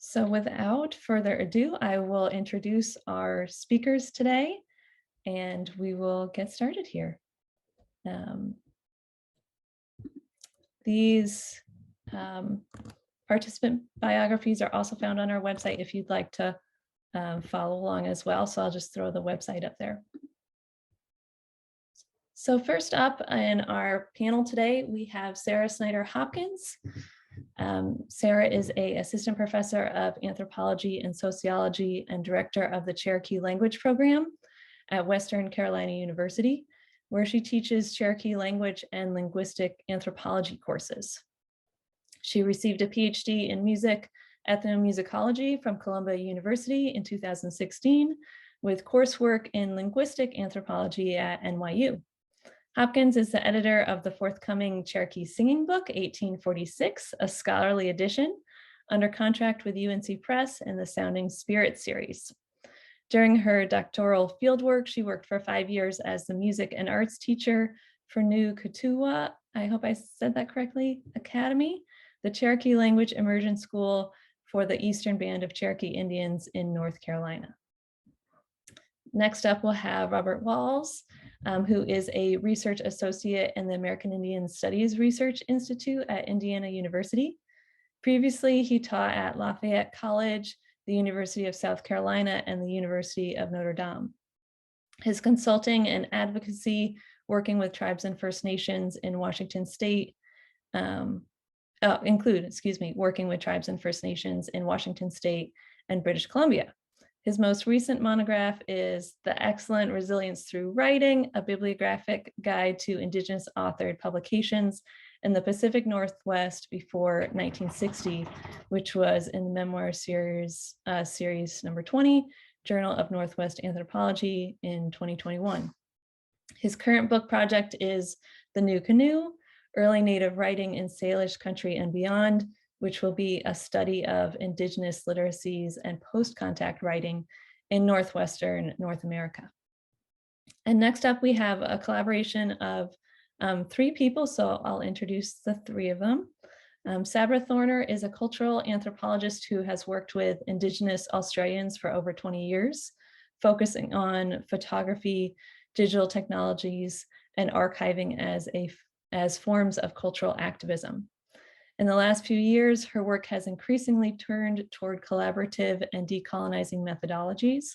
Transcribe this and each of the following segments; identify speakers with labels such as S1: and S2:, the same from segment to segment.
S1: So without further ado, I will introduce our speakers today and we will get started here. These participant biographies are also found on our website if you'd like to follow along as well. So I'll just throw the website up there. So first up in our panel today, we have Sara Snyder Hopkins. Sara is an assistant professor of anthropology and sociology and director of the Cherokee language program at Western Carolina University, where she teaches Cherokee language and linguistic anthropology courses. She received a PhD in music ethnomusicology from Columbia University in 2016 with coursework in linguistic anthropology at NYU. Hopkins is the editor of the forthcoming Cherokee singing book, 1846, a scholarly edition, under contract with UNC Press in the Sounding Spirit series. During her doctoral fieldwork, she worked for 5 years as the music and arts teacher for New Kituwa, I hope I said that correctly, Academy, the Cherokee language immersion school for the Eastern Band of Cherokee Indians in North Carolina. Next up, we'll have Robert Walls, who is a research associate in the American Indian Studies Research Institute at Indiana University. Previously, he taught at Lafayette College, the University of South Carolina, and the University of Notre Dame. His consulting and advocacy working with tribes and First Nations in Washington State working with tribes and First Nations in Washington State and British Columbia. His most recent monograph is The Excellent Resilience Through Writing, a bibliographic guide to Indigenous authored publications in the Pacific Northwest before 1960, which was in the memoir series number 20, Journal of Northwest Anthropology in 2021. His current book project is The New Canoe, Early Native Writing in Salish Country and Beyond, which will be a study of Indigenous literacies and post-contact writing in Northwestern North America. And next up, we have a collaboration of 3 people, so I'll introduce the 3 of them. Sabra Thorner is a cultural anthropologist who has worked with Indigenous Australians for over 20 years, focusing on photography, digital technologies, and archiving as forms of cultural activism. In the last few years, her work has increasingly turned toward collaborative and decolonizing methodologies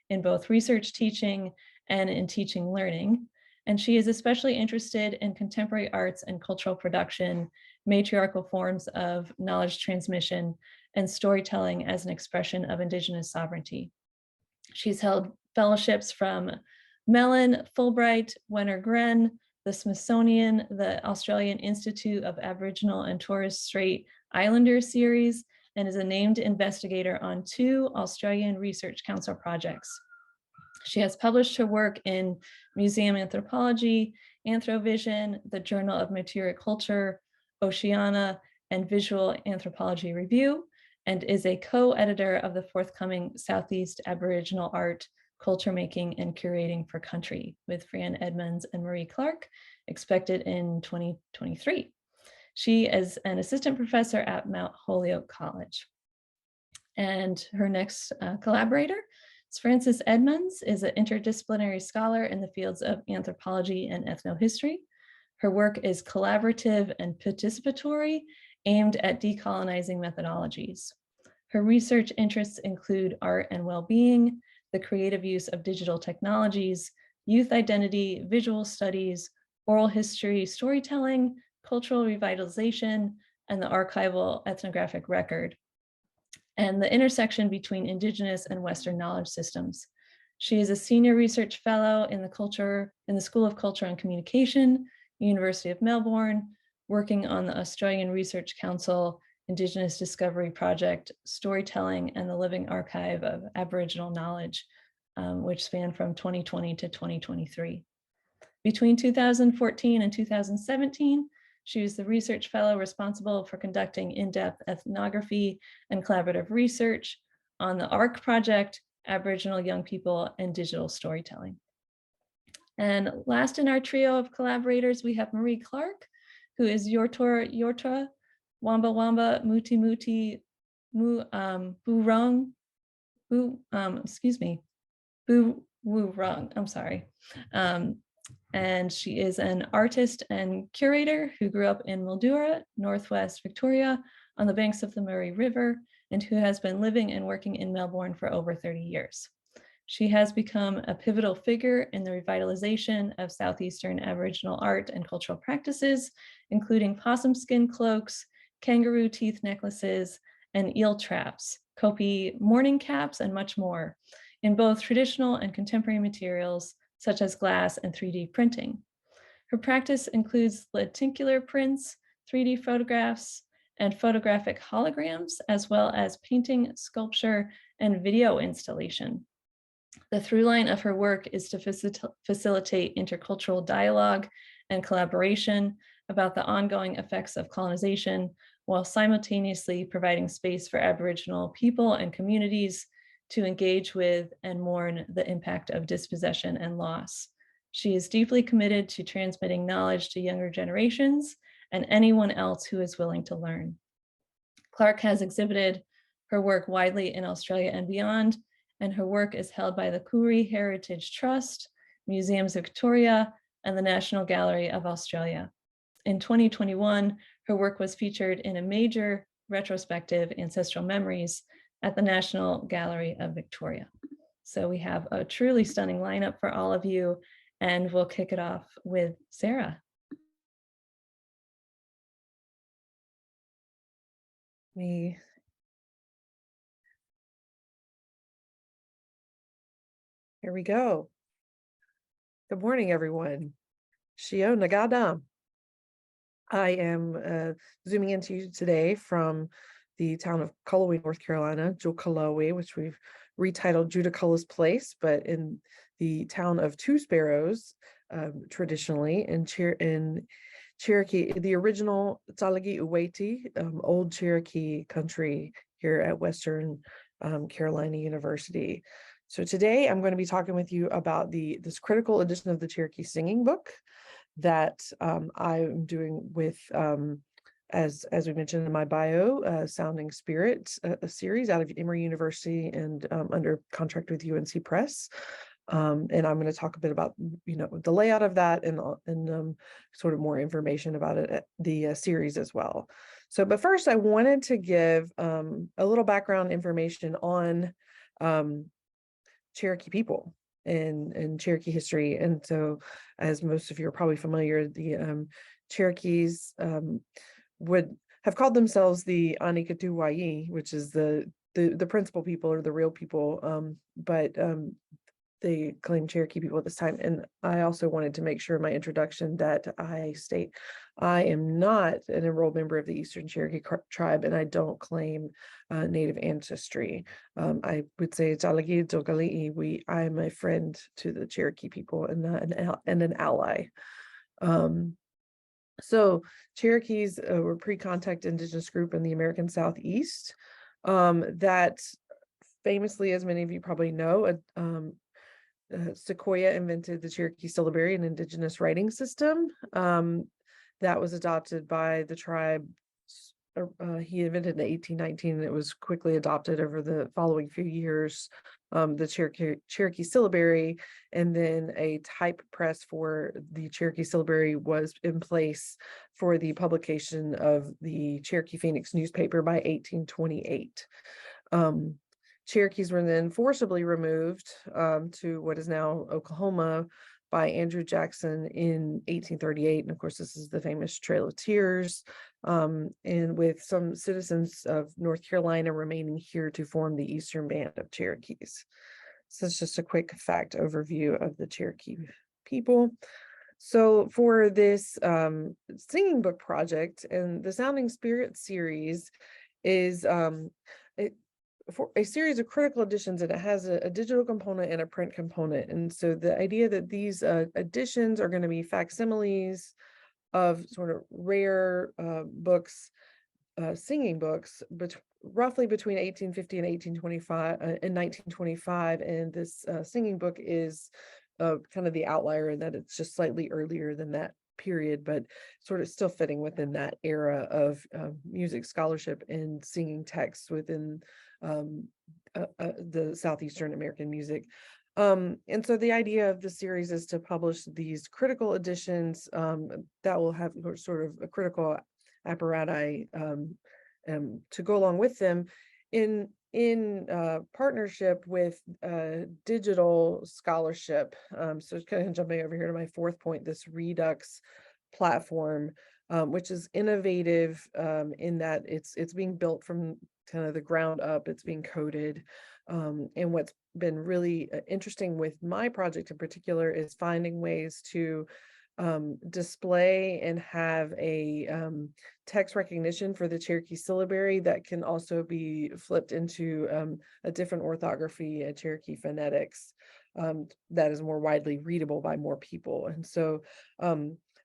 S1: in both research teaching and in teaching learning. And she is especially interested in contemporary arts and cultural production, matriarchal forms of knowledge transmission, and storytelling as an expression of Indigenous sovereignty. She's held fellowships from Mellon, Fulbright, Wenner-Gren, the Smithsonian, the Australian Institute of Aboriginal and Torres Strait Islander series, and is a named investigator on 2 Australian Research Council projects. She has published her work in Museum Anthropology, Anthrovision, the Journal of Material Culture, Oceana, and Visual Anthropology Review, and is a co-editor of the forthcoming Southeast Aboriginal Art, Culture Making and Curating for Country with Fran Edmonds and Maree Clarke, expected in 2023. She is an assistant professor at Mount Holyoke College. And her next collaborator is Frances Edmonds, is an interdisciplinary scholar in the fields of anthropology and ethnohistory. Her work is collaborative and participatory, aimed at decolonizing methodologies. Her research interests include art and well-being, the creative use of digital technologies, youth identity, visual studies, oral history, storytelling, cultural revitalization, and the archival ethnographic record, and the intersection between Indigenous and Western knowledge systems. She is a senior research fellow in the School of Culture and Communication, University of Melbourne, working on the Australian Research Council Indigenous Discovery Project, Storytelling, and the Living Archive of Aboriginal Knowledge, which spanned from 2020 to 2023. Between 2014 and 2017, she was the research fellow responsible for conducting in-depth ethnography and collaborative research on the ARC project, Aboriginal Young People and Digital Storytelling. And last in our trio of collaborators, we have Maree Clarke, who is Yorta, Wamba Wamba, Muti Muti, Burong, excuse me, Bu Wurong, I'm sorry. And she is an artist and curator who grew up in Mildura, Northwest Victoria, on the banks of the Maree River, and who has been living and working in Melbourne for over 30 years. She has become a pivotal figure in the revitalization of Southeastern Aboriginal art and cultural practices, including possum skin cloaks, kangaroo teeth necklaces, and eel traps, kopi morning caps, and much more, in both traditional and contemporary materials, such as glass and 3D printing. Her practice includes lenticular prints, 3D photographs, and photographic holograms, as well as painting, sculpture, and video installation. The through line of her work is to facilitate intercultural dialogue and collaboration about the ongoing effects of colonization, while simultaneously providing space for Aboriginal people and communities to engage with and mourn the impact of dispossession and loss. She is deeply committed to transmitting knowledge to younger generations and anyone else who is willing to learn. Clarke has exhibited her work widely in Australia and beyond, and her work is held by the Koori Heritage Trust, Museums Victoria, and the National Gallery of Australia. In 2021, her work was featured in a major retrospective, Ancestral Memories, at the National Gallery of Victoria. So we have a truly stunning lineup for all of you, and we'll kick it off with Sara.
S2: Here we go. Good morning, everyone. Shio Nagadam. I am zooming into you today from the town of Cullowhee, North Carolina, Jucullowhee, which we've retitled Judiculla's Place, but in the town of Two Sparrows, traditionally in Cherokee, the original Tsalagi Uweti, old Cherokee country here at Western Carolina University. So today I'm going to be talking with you about this critical edition of the Cherokee Singing Book that I'm doing with, as we mentioned in my bio, Sounding Spirit, a series out of Emory University and under contract with UNC Press. And I'm going to talk a bit about, the layout of that and sort of more information about it, the series as well. So, but first I wanted to give a little background information on Cherokee people and Cherokee history. And so, as most of you are probably familiar, the Cherokees would have called themselves the Anikatuwai, which is the principal people or the real people, but they claim Cherokee people at this time. And I also wanted to make sure in my introduction that I state I am not an enrolled member of the Eastern Cherokee tribe, and I don't claim Native ancestry. I would say Tsalagi Togali'i, I am a friend to the Cherokee people and an ally. So Cherokees were pre-contact indigenous group in the American Southeast that famously, as many of you probably know, Sequoyah invented the Cherokee syllabary, an indigenous writing system that was adopted by the tribe. He invented in 1819, and it was quickly adopted over the following few years. The Cherokee syllabary, and then a type press for the Cherokee syllabary was in place for the publication of the Cherokee Phoenix newspaper by 1828. Cherokees were then forcibly removed to what is now Oklahoma by Andrew Jackson in 1838. And of course, this is the famous Trail of Tears, and with some citizens of North Carolina remaining here to form the Eastern Band of Cherokees. So it's just a quick fact overview of the Cherokee people. So for this singing book project, and the Sounding Spirit series is for a series of critical editions, and it has a digital component and a print component. And so the idea that these editions are going to be facsimiles of sort of rare books, singing books, but roughly between 1850 and 1825 and 1925. And this singing book is kind of the outlier in that it's just slightly earlier than that period, but sort of still fitting within that era of music scholarship and singing texts within the Southeastern American music. And so the idea of the series is to publish these critical editions that will have sort of a critical apparatus to go along with them in partnership with digital scholarship. So it's kind of jumping over here to my fourth point, this Redux platform, which is innovative in that it's being built from kind of the ground up, it's being coded. And what's been really interesting with my project in particular is finding ways to display and have a text recognition for the Cherokee syllabary that can also be flipped into a different orthography, a Cherokee phonetics that is more widely readable by more people. And so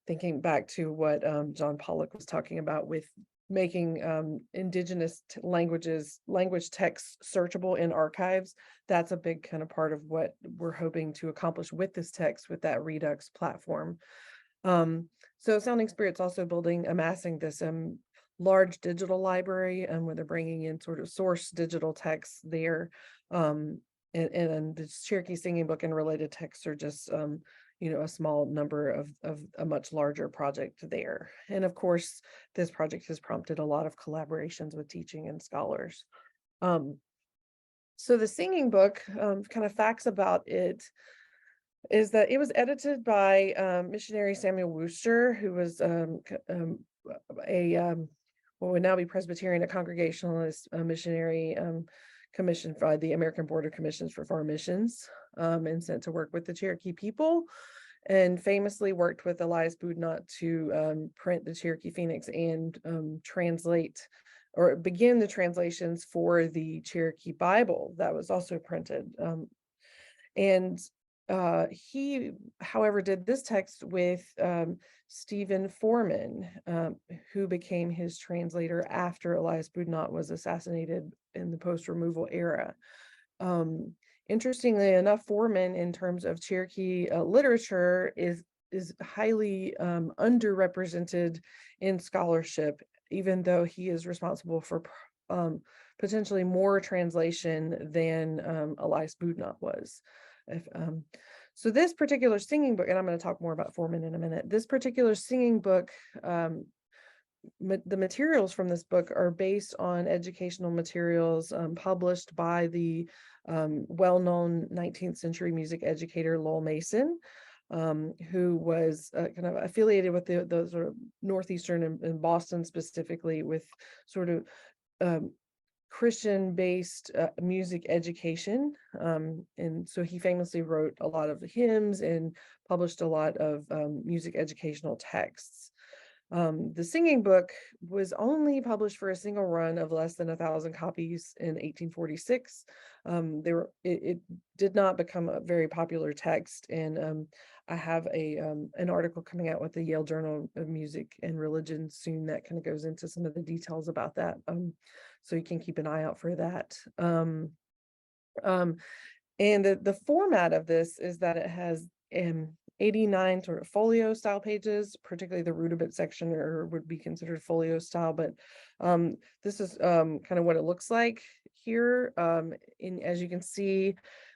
S2: thinking back to what John Pollock was talking about with making Indigenous language texts searchable in archives, that's a big kind of part of what we're hoping to accomplish with this text, with that Redux platform. So Sounding Spirit's also amassing this large digital library, where they're bringing in sort of source digital texts there. And the Cherokee Singing Book and related texts are just a small number of a much larger project there. And of course, this project has prompted a lot of collaborations with teaching and scholars. So the singing book, kind of facts about it, is that it was edited by missionary Samuel Worcester, who was what would now be Presbyterian, a Congregationalist missionary commissioned by the American Board of Commissions for Foreign Missions, and sent to work with the Cherokee people, and famously worked with Elias Boudinot to print the Cherokee Phoenix and translate or begin the translations for the Cherokee Bible that was also printed. And he, however, did this text with Stephen Foreman, who became his translator after Elias Boudinot was assassinated in the post-removal era. Interestingly enough, Foreman, in terms of Cherokee literature, is highly underrepresented in scholarship, even though he is responsible for potentially more translation than Elias Boudinot was. So this particular singing book, and I'm going to talk more about Foreman in a minute, this particular singing book, the materials from this book are based on educational materials published by the well-known 19th century music educator Lowell Mason, who was kind of affiliated with the sort of Northeastern and Boston specifically, with sort of Christian-based music education. And so he famously wrote a lot of hymns and published a lot of music educational texts. The singing book was only published for a single run of less than 1,000 copies in 1846. It did not become a very popular text, and I have an article coming out with the Yale Journal of Music and Religion soon that kind of goes into some of the details about that. So you can keep an eye out for that. And the format of this is that it has 89 sort of folio style pages, particularly the rudiment section would be considered folio style, but this is kind of what it looks like here. As you can see,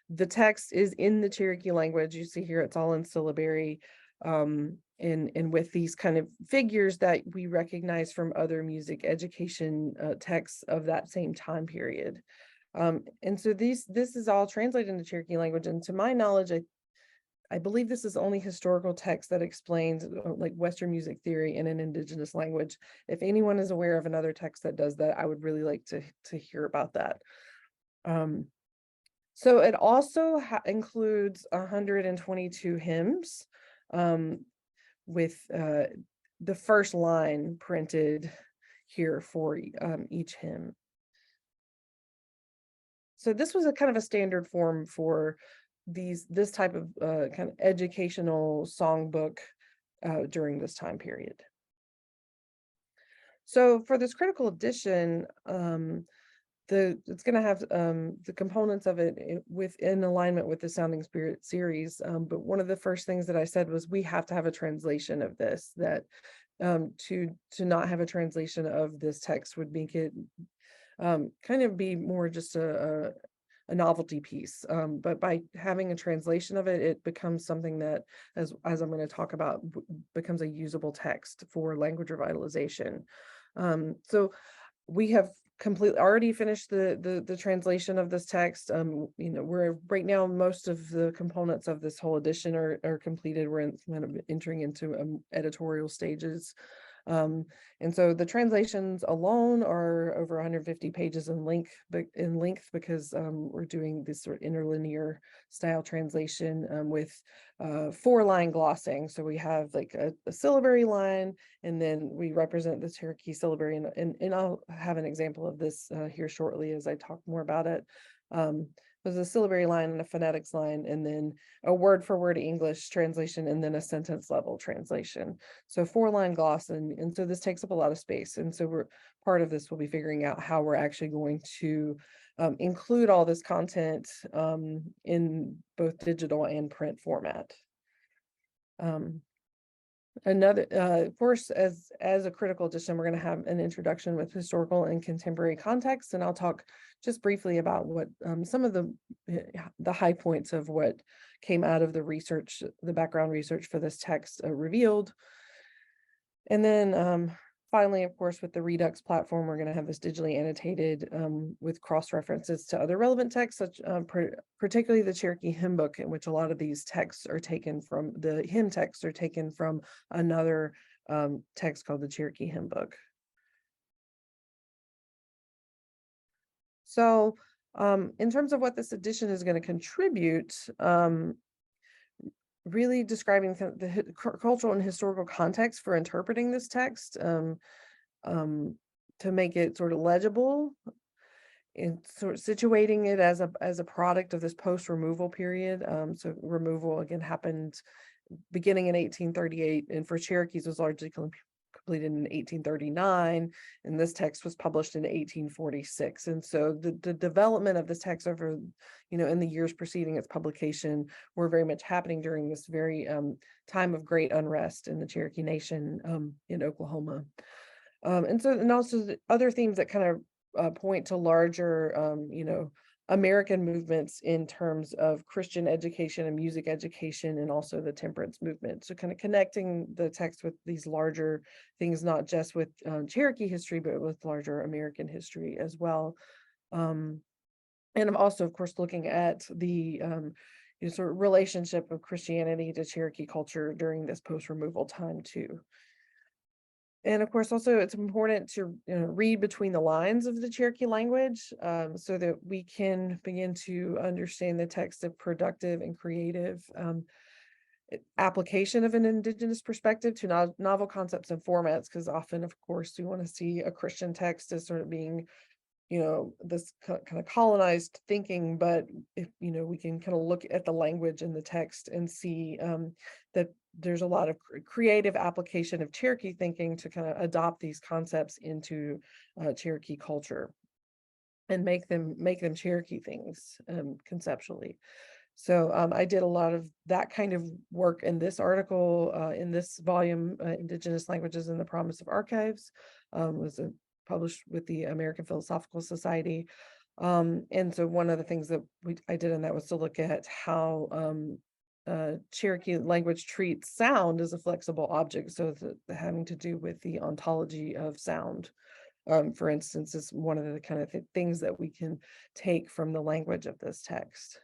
S2: the text is in the Cherokee language. You see here it's all in syllabary, and with these kind of figures that we recognize from other music education texts of that same time period. And so this is all translated into Cherokee language, and to my knowledge, I believe this is only historical text that explains like Western music theory in an Indigenous language. If anyone is aware of another text that does that, I would really like to hear about that. So it also includes 122 hymns, with the first line printed here for each hymn. So this was a kind of a standard form for this type of kind of educational songbook during this time period. So for this critical edition, it's going to have the components of it within alignment with the Sounding Spirit series. But one of the first things that I said was we have to have a translation of this, that to not have a translation of this text would make it kind of be more just a novelty piece. But by having a translation of it, it becomes something that, as I'm going to talk about, becomes a usable text for language revitalization. So we have already finished the translation of this text. We're right now, most of the components of this whole edition are completed. We're kind of entering into editorial stages. And so the translations alone are over 150 pages in length, because we're doing this sort of interlinear style translation with 4-line glossing. So we have like a syllabary line, and then we represent the Cherokee syllabary, and I'll have an example of this here shortly as I talk more about it. There's a syllabary line and a phonetics line, and then a word-for-word English translation, and then a sentence-level translation. So 4-line gloss, and so this takes up a lot of space. And so part of this will be figuring out how we're actually going to include all this content in both digital and print format. Of course, as a critical edition, we're going to have an introduction with historical and contemporary context, and I'll talk just briefly about what some of the high points of what came out of the research, the background research for this text revealed. And then finally, of course, with the Redux platform, we're going to have this digitally annotated with cross-references to other relevant texts, such particularly the Cherokee hymn book, in which a lot of these texts are taken from, the hymn texts are taken from another text called the Cherokee hymn book. So in terms of what this edition is going to contribute, really describing the cultural and historical context for interpreting this text, to make it sort of legible, and sort of situating it as a product of this post-removal period. So removal again happened beginning in 1838, and for Cherokees was largely completed in 1839, and this text was published in 1846. And so the development of this text over, in the years preceding its publication were very much happening during this very time of great unrest in the Cherokee Nation in Oklahoma. And also the other themes that kind of point to larger, American movements in terms of Christian education and music education, and also the temperance movement. So kind of connecting the text with these larger things, not just with Cherokee history, but with larger American history as well. And I'm also, of course, looking at the sort of relationship of Christianity to Cherokee culture during this post-removal time too. And of course, also it's important to read between the lines of the Cherokee language so that we can begin to understand the text of productive and creative application of an Indigenous perspective to novel concepts and formats, because often, of course, we want to see a Christian text as sort of being this kind of colonized thinking, but if we can kind of look at the language in the text and see that there's a lot of creative application of Cherokee thinking to kind of adopt these concepts into Cherokee culture and make them Cherokee things conceptually. So I did a lot of that kind of work in this article, in this volume, Indigenous Languages and the Promise of Archives, was published with the American Philosophical Society. And so one of the things that I did in that was to look at how Cherokee language treats sound as a flexible object. So having to do with the ontology of sound, for instance, is one of the kind of things that we can take from the language of this text.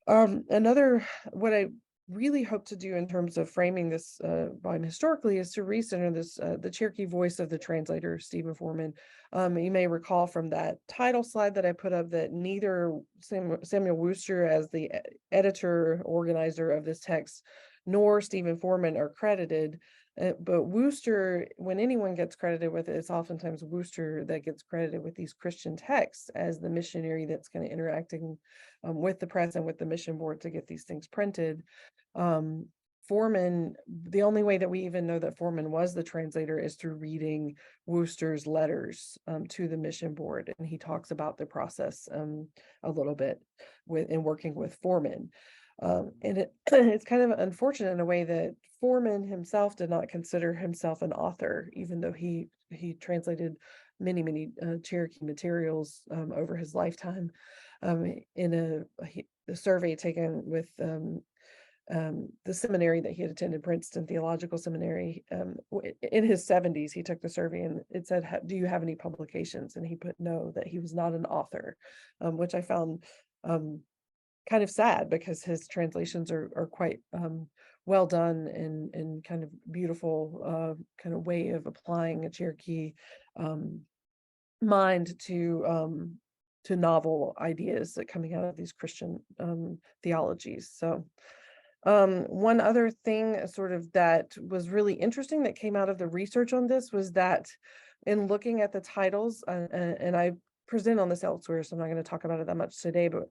S2: What I really hope to do in terms of framing this volume historically is to recenter this the Cherokee voice of the translator, Stephen Foreman. You may recall from that title slide that I put up that neither Samuel Worcester, as the editor organizer of this text, nor Stephen Foreman are credited. But Worcester, when anyone gets credited with it, it's oftentimes Worcester that gets credited with these Christian texts as the missionary that's kind of interacting with the press and with the mission board to get these things printed. Foreman, the only way that we even know that Foreman was the translator is through reading Wooster's letters to the mission board. And he talks about the process a little bit in working with Foreman. And it's kind of unfortunate in a way that Foreman himself did not consider himself an author, even though he translated many Cherokee materials over his lifetime. In a survey taken with the seminary that he had attended, Princeton Theological Seminary, in his 70s, he took the survey and it said, do you have any publications? And he put no, that he was not an author, which I found kind of sad, because his translations are quite well done and kind of beautiful kind of way of applying a Cherokee mind to novel ideas that coming out of these Christian theologies. So one other thing sort of that was really interesting that came out of the research on this was that in looking at the titles, and I present on this elsewhere, so I'm not going to talk about it that much today, but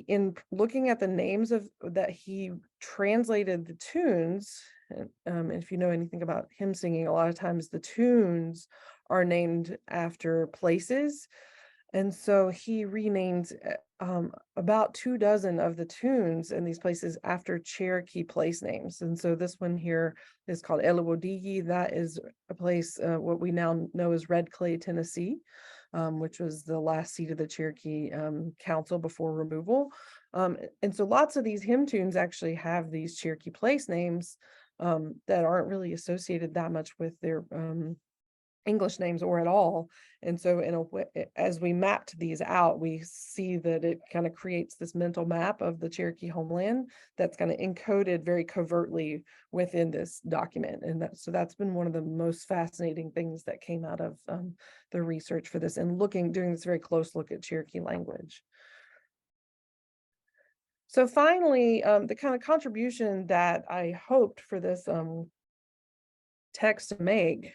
S2: in looking at the names of that he translated the tunes, and if you know anything about hymn singing, a lot of times the tunes are named after places. And so he renamed about 24 of the tunes in these places after Cherokee place names. And so this one here is called Elewodigi. That is a place, what we now know as Red Clay, Tennessee, which was the last seat of the Cherokee Council before removal. And so lots of these hymn tunes actually have these Cherokee place names that aren't really associated that much with their English names or at all. And so in a way, as we mapped these out, we see that it kind of creates this mental map of the Cherokee homeland that's kind of encoded very covertly within this document. And so that's been one of the most fascinating things that came out of the research for this, and doing this very close look at Cherokee language. So finally, the kind of contribution that I hoped for this text to make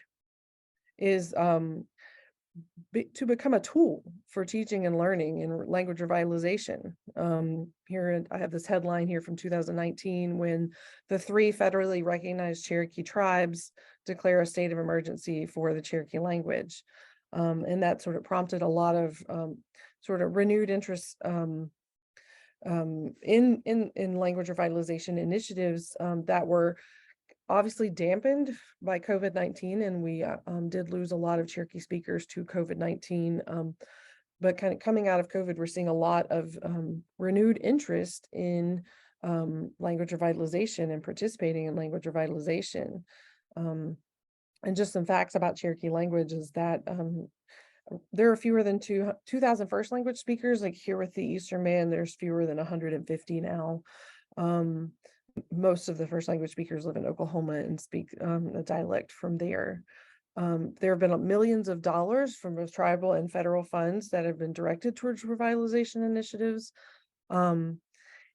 S2: is to become a tool for teaching and learning and language revitalization. Here, I have this headline here from 2019, when the 3 federally recognized Cherokee tribes declare a state of emergency for the Cherokee language. And that sort of prompted a lot of sort of renewed interest in language revitalization initiatives that were obviously dampened by COVID-19, and we did lose a lot of Cherokee speakers to COVID-19. But kind of coming out of COVID, we're seeing a lot of renewed interest in language revitalization and participating in language revitalization. And just some facts about Cherokee language is that there are fewer than 2,000 first language speakers. Like here with the Eastern Band, there's fewer than 150 now. Most of the first language speakers live in Oklahoma and speak a dialect from there. There have been millions of dollars from both tribal and federal funds that have been directed towards revitalization initiatives.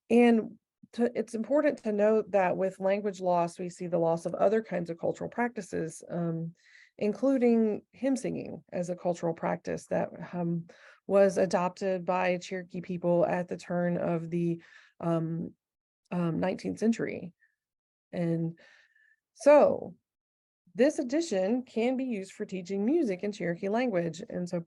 S2: It's important to note that with language loss, we see the loss of other kinds of cultural practices, including hymn singing as a cultural practice that was adopted by Cherokee people at the turn of the 19th century. And so this edition can be used for teaching music in Cherokee language. And so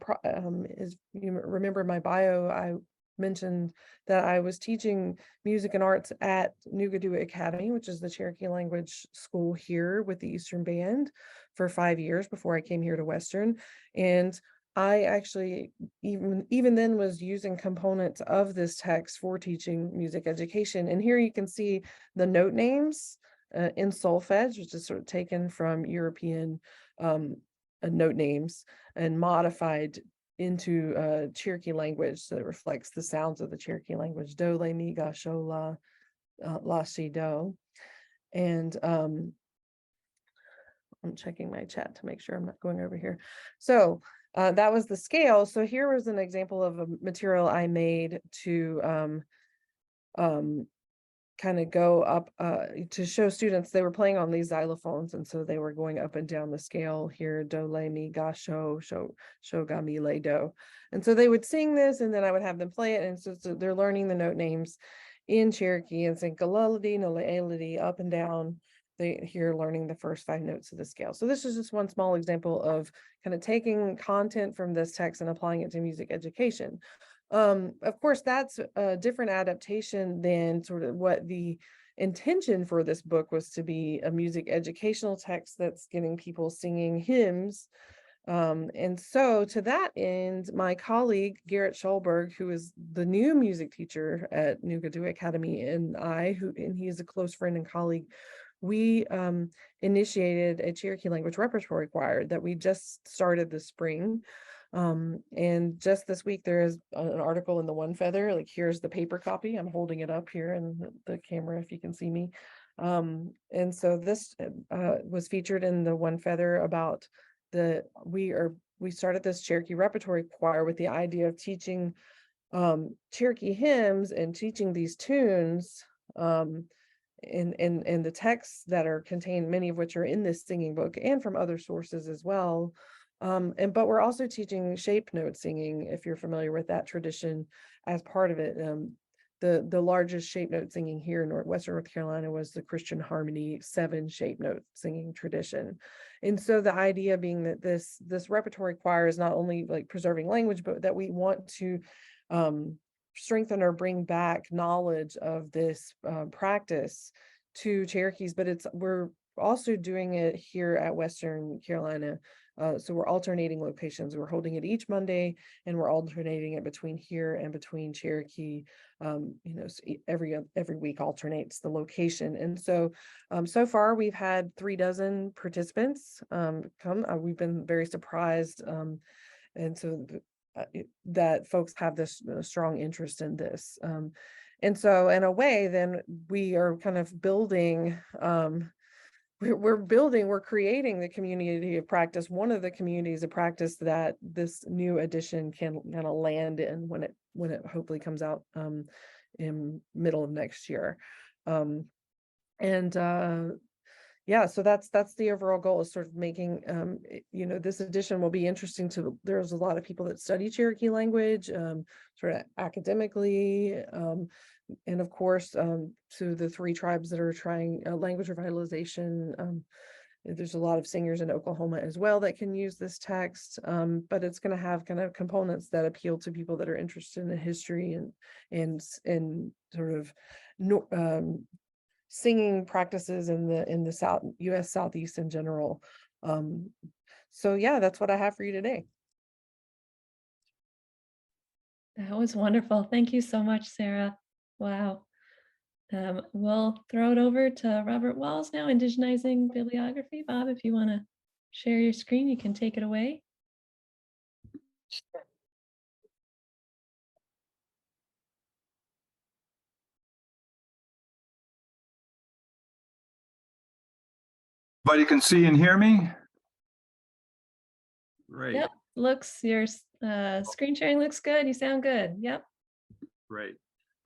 S2: as you remember my bio, I mentioned that I was teaching music and arts at Nugadua Academy, which is the Cherokee language school here with the Eastern Band, for 5 years before I came here to Western. And I actually even then was using components of this text for teaching music education. And here you can see the note names in solfege, which is sort of taken from European note names and modified into Cherokee language, so it reflects the sounds of the Cherokee language: do, le, mi, ga, sho, la, si, do. And I'm checking my chat to make sure I'm not going over here. So that was the scale. So here was an example of a material I made to kind of go up to show students. They were playing on these xylophones, and so they were going up and down the scale here: do, le, mi, ga, sho, ga, mi, le, do. And so they would sing this, and then I would have them play it. And so they're learning the note names. in Cherokee and sing galulity, nalaelity, up and down. Here learning the first 5 notes of the scale. So this is just one small example of kind of taking content from this text and applying it to music education. Of course, that's a different adaptation than sort of what the intention for this book was to be, a music educational text that's getting people singing hymns. And so to that end, my colleague, Garrett Schulberg, who is the new music teacher at Nugadua Academy, and he is a close friend and colleague, we initiated a Cherokee language repertory choir that we just started this spring. And just this week, there is an article in the One Feather, like here's the paper copy. I'm holding it up here in the camera if you can see me. And so this was featured in the One Feather about we started this Cherokee repertory choir with the idea of teaching Cherokee hymns and teaching these tunes in the texts that are contained, many of which are in this singing book and from other sources as well. But we're also teaching shape note singing, if you're familiar with that tradition, as part of it. The largest shape note singing here in Western North Carolina was the Christian Harmony 7 shape note singing tradition. And so the idea being that this repertory choir is not only like preserving language, but that we want to strengthen or bring back knowledge of this practice to Cherokees, but we're also doing it here at Western Carolina. So we're alternating locations. We're holding it each Monday, and we're alternating it between here and between Cherokee. So every week alternates the location. And so so far we've had 36 participants come. We've been very surprised, and so that folks have this strong interest in this. And so in a way, then we are kind of building, we're creating the community of practice, one of the communities of practice that this new edition can kind of land in when it hopefully comes out in middle of next year. Yeah, so that's the overall goal, is sort of making, this edition will be interesting there's a lot of people that study Cherokee language, sort of academically, and of course, to the 3 tribes that are trying language revitalization. There's a lot of singers in Oklahoma as well that can use this text, but it's going to have kind of components that appeal to people that are interested in the history and sort of singing practices in the South U.S. Southeast in general. So yeah, that's what I have for you today.
S1: That was wonderful. Thank you so much, Sara. Wow. We'll throw it over to Robert Walls now, Indigenizing Bibliography. Bob, if you want to share your screen, you can take it away.
S3: Everybody can see and hear me? Great.
S1: Yep, your screen sharing looks good. You sound good. Yep.
S3: Great.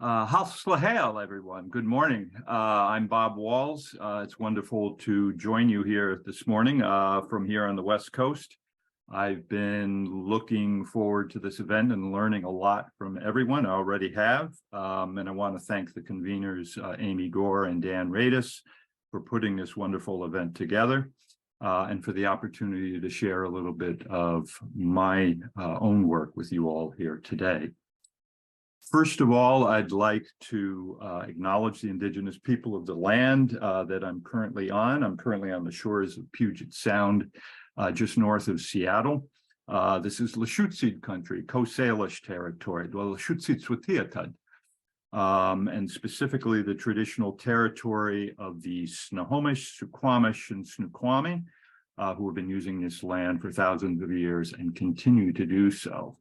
S3: Hail, everyone. Good morning. I'm Bob Walls. It's wonderful to join you here this morning from here on the West Coast. I've been looking forward to this event and learning a lot from everyone. I already have. And I want to thank the conveners, Amy Gore and Dan Radis, for putting this wonderful event together, and for the opportunity to share a little bit of my own work with you all here today. First of all, I'd like to acknowledge the Indigenous people of the land that I'm currently on. I'm currently on the shores of Puget Sound, just north of Seattle. This is Lushootseed country, Coast Salish territory, Lushootseed Swatiatad. And specifically the traditional territory of the Snohomish, Suquamish, and Snoqualmie, who have been using this land for thousands of years and continue to do so.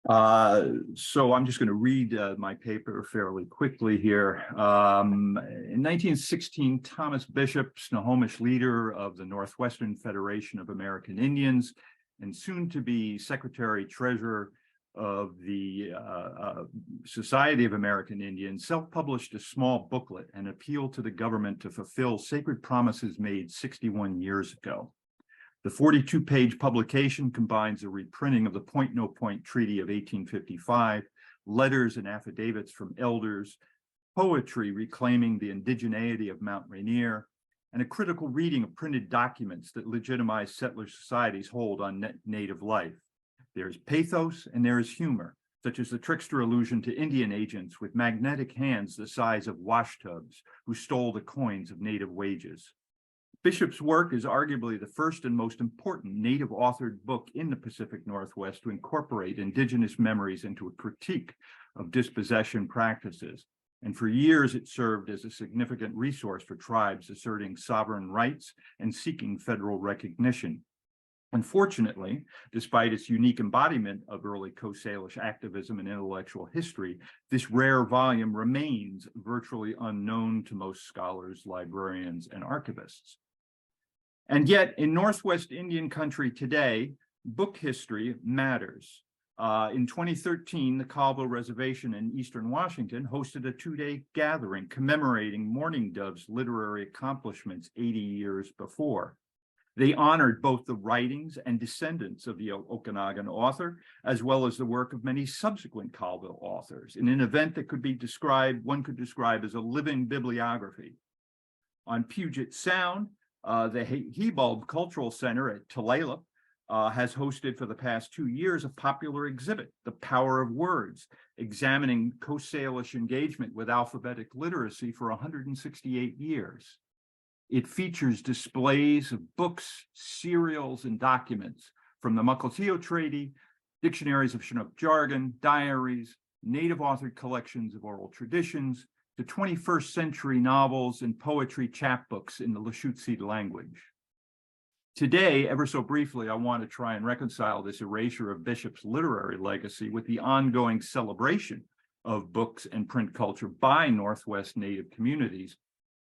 S3: So I'm just going to read my paper fairly quickly here. In 1916, Thomas Bishop, Snohomish leader of the Northwestern Federation of American Indians, and soon to be Secretary Treasurer of the Society of American Indians, self-published a small booklet and appealed to the government to fulfill sacred promises made 61 years ago. The 42-page publication combines a reprinting of the Point-No-Point Treaty of 1855 letters and affidavits from elders, poetry reclaiming the indigeneity of Mount Rainier, and a critical reading of printed documents that legitimize settler societies' hold on native life. There is pathos and there is humor, such as the trickster allusion to Indian agents with magnetic hands the size of washtubs who stole the coins of native wages. Bishop's work is arguably the first and most important native authored book in the Pacific Northwest to incorporate Indigenous memories into a critique of dispossession practices. And for years, it served as a significant resource for tribes asserting sovereign rights and seeking federal recognition. Unfortunately, despite its unique embodiment of early Coast Salish activism and intellectual history, this rare volume remains virtually unknown to most scholars, librarians, and archivists. And yet, in Northwest Indian country today, book history matters. In 2013, the Colville Reservation in Eastern Washington hosted a two-day gathering commemorating Mourning Dove's literary accomplishments 80 years before. They honored both the writings and descendants of the Okanagan author, as well as the work of many subsequent Colville authors, in an event that one could describe as a living bibliography. On Puget Sound, the Hebald Cultural Center at Tulalip has hosted for the past 2 years a popular exhibit, The Power of Words, examining Coast Salish engagement with alphabetic literacy for 168 years. It features displays of books, serials, and documents from the Mukilteo Treaty, dictionaries of Chinook jargon, diaries, native authored collections of oral traditions, to 21st century novels and poetry chapbooks in the Lushootseed language. Today, ever so briefly, I want to try and reconcile this erasure of Bishop's literary legacy with the ongoing celebration of books and print culture by Northwest Native communities,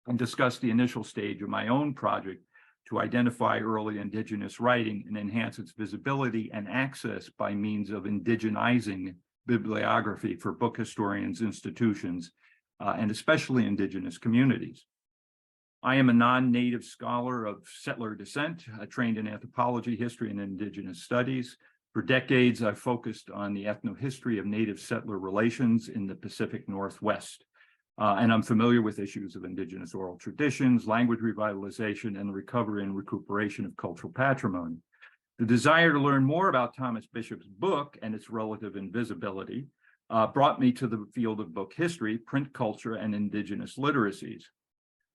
S3: and discuss the initial stage of my own project to identify early Indigenous writing and enhance its visibility and access by means of indigenizing bibliography for book historians, institutions, and especially Indigenous communities. I am a non-native scholar of settler descent, trained in anthropology, history, and Indigenous studies. For decades, I've focused on the ethnohistory of native settler relations in the Pacific Northwest. And I'm familiar with issues of Indigenous oral traditions, language revitalization, and the recovery and recuperation of cultural patrimony. The desire to learn more about Thomas Bishop's book and its relative invisibility brought me to the field of book history, print culture, and Indigenous literacies.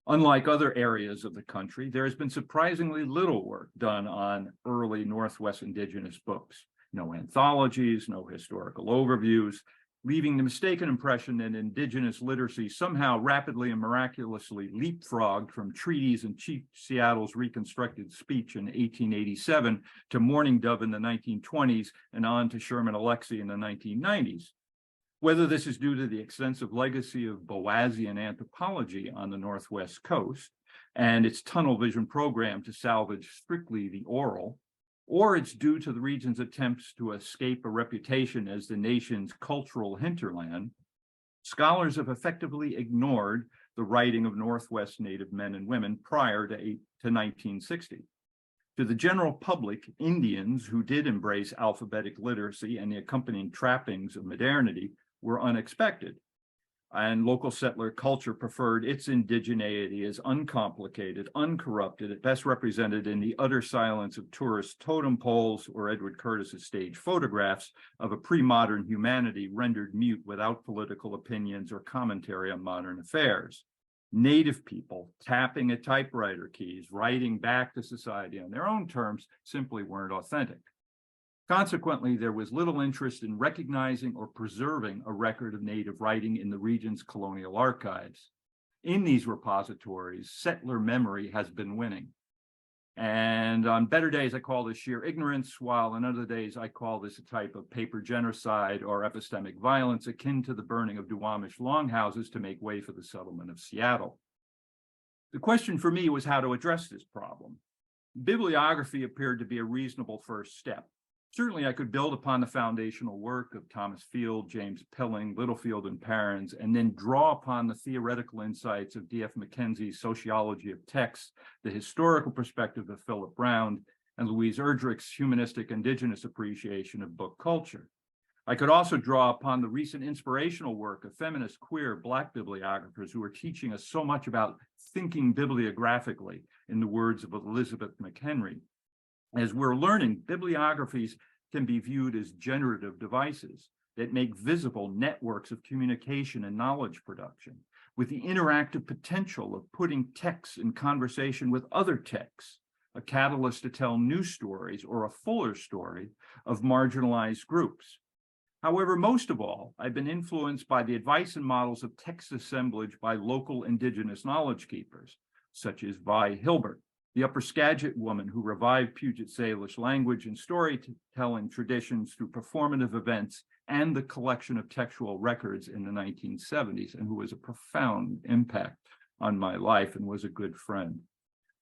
S3: Unlike other areas of the country, there has been surprisingly little work done on early Northwest Indigenous books. No anthologies, no historical overviews, leaving the mistaken impression that Indigenous literacy somehow rapidly and miraculously leapfrogged from treaties and Chief Seattle's reconstructed speech in 1887 to Mourning Dove in the 1920s and on to Sherman Alexie in the 1990s. Whether this is due to the extensive legacy of Boasian anthropology on the Northwest coast and its tunnel vision program to salvage strictly the oral, or it's due to the region's attempts to escape a reputation as the nation's cultural hinterland, scholars have effectively ignored the writing of Northwest Native men and women prior to 1960. To the general public, Indians who did embrace alphabetic literacy and the accompanying trappings of modernity were unexpected. And local settler culture preferred its indigeneity as uncomplicated, uncorrupted, at best represented in the utter silence of tourist totem poles or Edward Curtis's stage photographs of a pre-modern humanity rendered mute without political opinions or commentary on modern affairs. Native people tapping at typewriter keys, writing back to society on their own terms, simply weren't authentic. Consequently, there was little interest in recognizing or preserving a record of native writing in the region's colonial archives. In these repositories, settler memory has been winning. And on better days, I call this sheer ignorance, while on other days, I call this a type of paper genocide or epistemic violence akin to the burning of Duwamish longhouses to make way for the settlement of Seattle. The question for me was how to address this problem. Bibliography appeared to be a reasonable first step. Certainly, I could build upon the foundational work of Thomas Field, James Pilling, Littlefield, and Perrins, and then draw upon the theoretical insights of D.F. Mackenzie's Sociology of Text, the historical perspective of Phillip Round, and Louise Erdrich's humanistic Indigenous appreciation of book culture. I could also draw upon the recent inspirational work of feminist, queer, Black bibliographers who are teaching us so much about thinking bibliographically, in the words of Elizabeth McHenry. As we're learning, bibliographies can be viewed as generative devices that make visible networks of communication and knowledge production, with the interactive potential of putting texts in conversation with other texts, a catalyst to tell new stories or a fuller story of marginalized groups. However, most of all, I've been influenced by the advice and models of text assemblage by local Indigenous knowledge keepers, such as Vi Hilbert, the Upper Skagit woman who revived Puget Salish language and storytelling traditions through performative events and the collection of textual records in the 1970s, and who was a profound impact on my life and was a good friend.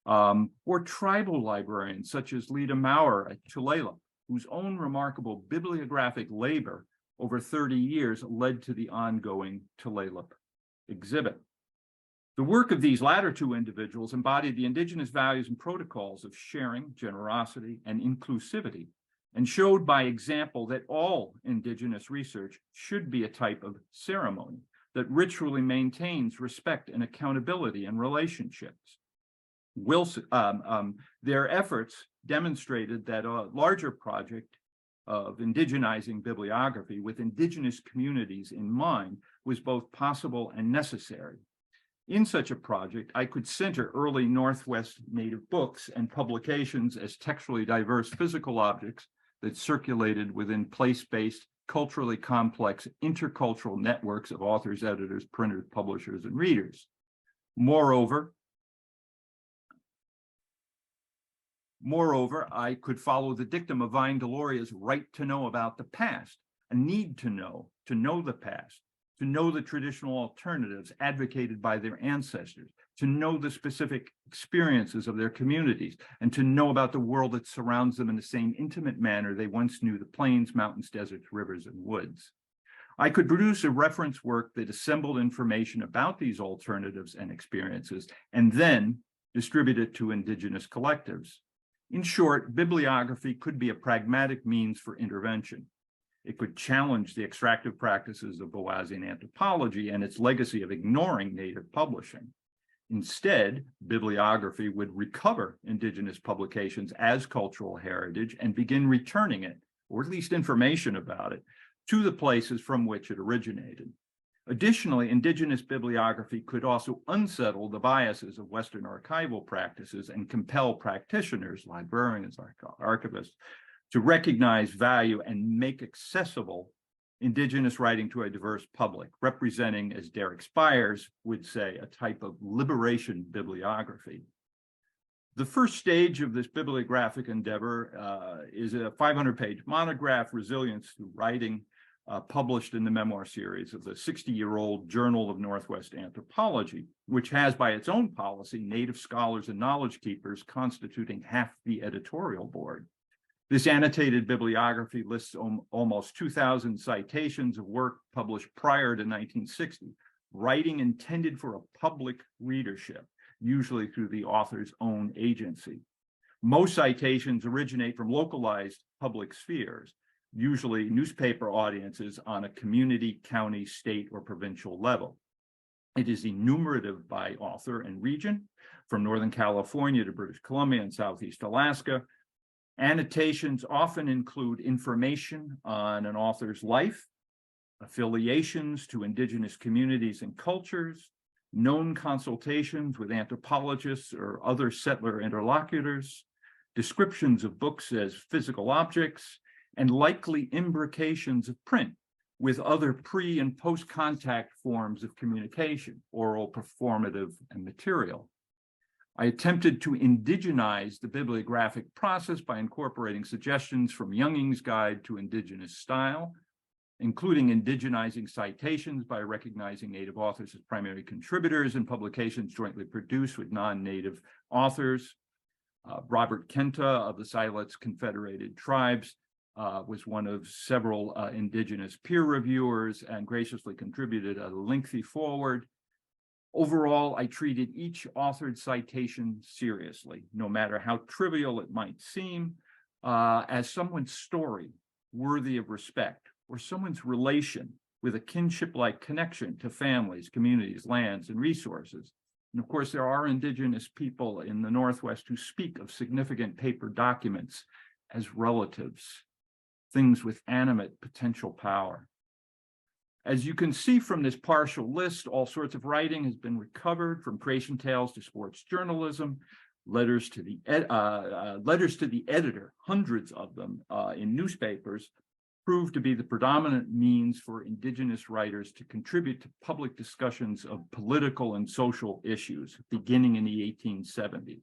S3: Or tribal librarians such as Lita Maurer at Tulalip, whose own remarkable bibliographic labor over 30 years led to the ongoing Tulalip exhibit. The work of these latter two individuals embodied the Indigenous values and protocols of sharing, generosity, and inclusivity, and showed by example that all Indigenous research should be a type of ceremony that ritually maintains respect and accountability in relationships. Their efforts demonstrated that a larger project of indigenizing bibliography with Indigenous communities in mind was both possible and necessary. In such a project, I could center early Northwest Native books and publications as textually diverse physical objects that circulated within place-based, culturally complex, intercultural networks of authors, editors, printers, publishers, and readers. Moreover, I could follow the dictum of Vine Deloria's right to know about the past, a need to know the past, to know the traditional alternatives advocated by their ancestors, to know the specific experiences of their communities, and to know about the world that surrounds them in the same intimate manner they once knew the plains, mountains, deserts, rivers, and woods. I could produce a reference work that assembled information about these alternatives and experiences, and then distribute it to Indigenous collectives. In short, bibliography could be a pragmatic means for intervention. It could challenge the extractive practices of Boasian anthropology and its legacy of ignoring Native publishing. Instead, bibliography would recover Indigenous publications as cultural heritage and begin returning it, or at least information about it, to the places from which it originated. Additionally, Indigenous bibliography could also unsettle the biases of Western archival practices and compel practitioners, librarians, archivists, to recognize value and make accessible Indigenous writing to a diverse public, representing, as Derek Spires would say, a type of liberation bibliography. The first stage of this bibliographic endeavor is a 500-page monograph, Resilience Through Writing, published in the memoir series of the 60-year-old Journal of Northwest Anthropology, which has by its own policy Native scholars and knowledge keepers constituting half the editorial board. This annotated bibliography lists almost 2,000 citations of work published prior to 1960, writing intended for a public readership, usually through the author's own agency. Most citations originate from localized public spheres, usually newspaper audiences on a community, county, state, or provincial level. It is enumerative by author and region, from Northern California to British Columbia and Southeast Alaska. Annotations often include information on an author's life, affiliations to Indigenous communities and cultures, known consultations with anthropologists or other settler interlocutors, descriptions of books as physical objects, and likely imbrications of print with other pre- and post-contact forms of communication, oral, performative, and material. I attempted to indigenize the bibliographic process by incorporating suggestions from Younging's Guide to Indigenous Style, including indigenizing citations by recognizing Native authors as primary contributors in publications jointly produced with non-Native authors. Robert Kenta of the Siletz Confederated Tribes was one of several Indigenous peer reviewers and graciously contributed a lengthy foreword. Overall, I treated each authored citation seriously, no matter how trivial it might seem, as someone's story worthy of respect, or someone's relation with a kinship-like connection to families, communities, lands, and resources. And of course, there are Indigenous people in the Northwest who speak of significant paper documents as relatives, things with animate potential power. As you can see from this partial list, all sorts of writing has been recovered, from creation tales to sports journalism, letters to the editor, hundreds of them in newspapers, proved to be the predominant means for Indigenous writers to contribute to public discussions of political and social issues beginning in the 1870s.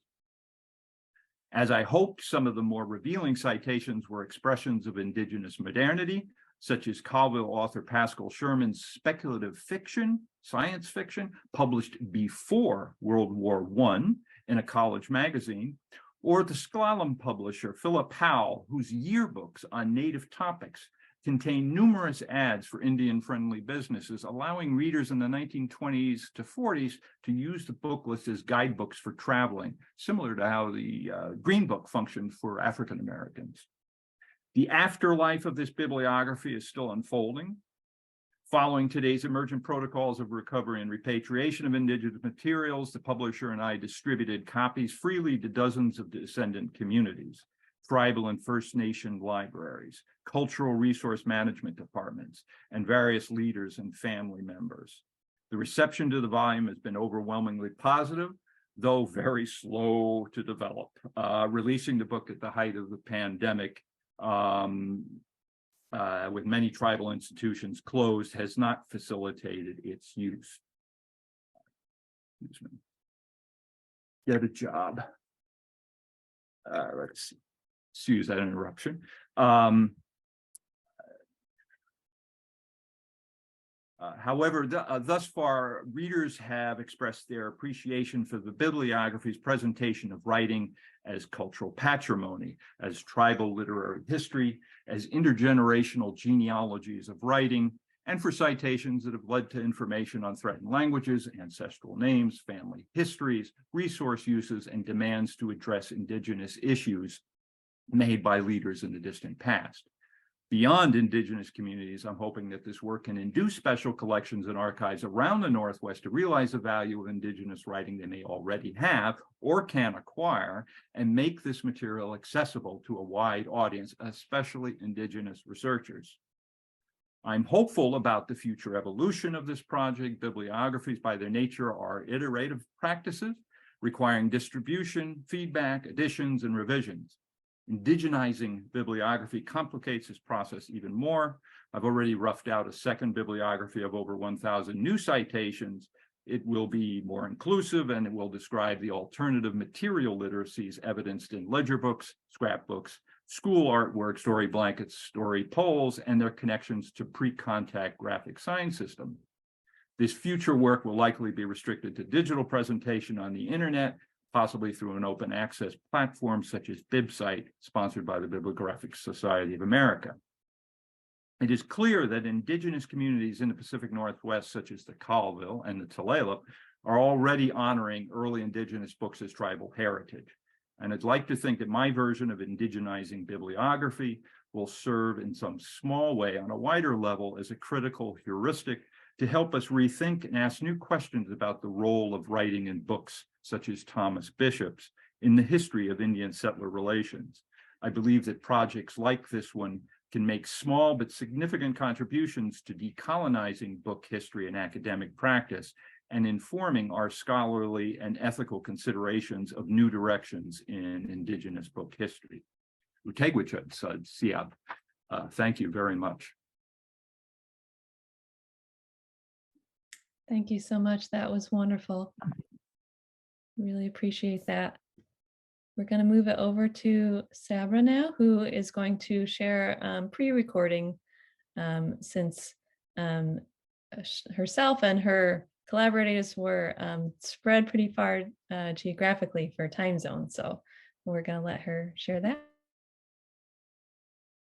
S3: As I hoped, some of the more revealing citations were expressions of Indigenous modernity, such as Colville author Pascal Sherman's speculative fiction, science fiction, published before World War I in a college magazine, or the Sklallam publisher Philip Powell, whose yearbooks on Native topics contain numerous ads for Indian-friendly businesses, allowing readers in the 1920s to 40s to use the book list as guidebooks for traveling, similar to how the Green Book functioned for African Americans. The afterlife of this bibliography is still unfolding. Following today's emergent protocols of recovery and repatriation of Indigenous materials, the publisher and I distributed copies freely to dozens of descendant communities, tribal and First Nation libraries, cultural resource management departments, and various leaders and family members. The reception to the volume has been overwhelmingly positive, though very slow to develop. Releasing the book at the height of the pandemic, with many tribal institutions closed, has not facilitated its use. Excuse me. Get a job. Let's excuse that interruption. However, thus far, readers have expressed their appreciation for the bibliography's presentation of writing as cultural patrimony, as tribal literary history, as intergenerational genealogies of writing, and for citations that have led to information on threatened languages, ancestral names, family histories, resource uses, and demands to address Indigenous issues made by leaders in the distant past. Beyond Indigenous communities, I'm hoping that this work can induce special collections and archives around the Northwest to realize the value of Indigenous writing they may already have or can acquire, and make this material accessible to a wide audience, especially Indigenous researchers. I'm hopeful about the future evolution of this project. Bibliographies, by their nature, are iterative practices requiring distribution, feedback, additions, and revisions. Indigenizing bibliography complicates this process even more. I've already roughed out a second bibliography of over 1,000 new citations. It will be more inclusive, and it will describe the alternative material literacies evidenced in ledger books, scrapbooks, school artwork, story blankets, story poles, and their connections to pre-contact graphic sign system. This future work will likely be restricted to digital presentation on the internet, possibly through an open access platform such as BibSite, sponsored by the Bibliographic Society of America. It is clear that Indigenous communities in the Pacific Northwest, such as the Colville and the Tulalip, are already honoring early Indigenous books as tribal heritage. And I'd like to think that my version of Indigenizing bibliography will serve in some small way on a wider level as a critical heuristic to help us rethink and ask new questions about the role of writing in books, such as Thomas Bishop's, in the history of Indian settler relations. I believe that projects like this one can make small but significant contributions to decolonizing book history and academic practice, and informing our scholarly and ethical considerations of new directions in Indigenous book history. Thank you very much.
S1: Thank you so much. That was wonderful. Really appreciate that. We're going to move it over to Sabra now, who is going to share pre-recording since herself and her collaborators were spread pretty far geographically for time zones. So we're going to let her share that.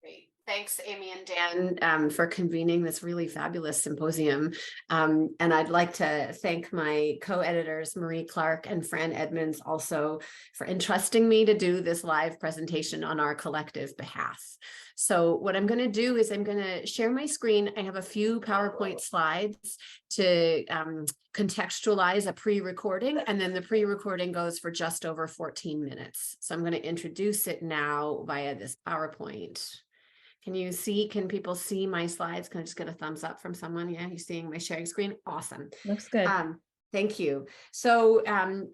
S4: Great. Thanks, Amy and Dan, for convening this really fabulous symposium. And I'd like to thank my co-editors, Maree, Clarke, and Fran Edmonds also for entrusting me to do this live presentation on our collective behalf. So what I'm going to do is I'm going to share my screen. I have a few PowerPoint slides to contextualize a pre-recording, and then the pre-recording goes for just over 14 minutes. So I'm going to introduce it now via this PowerPoint. Can people see my slides? Can I just get a thumbs up from someone? Yeah, you're seeing my sharing screen? Awesome.
S1: Looks good.
S4: Thank you. So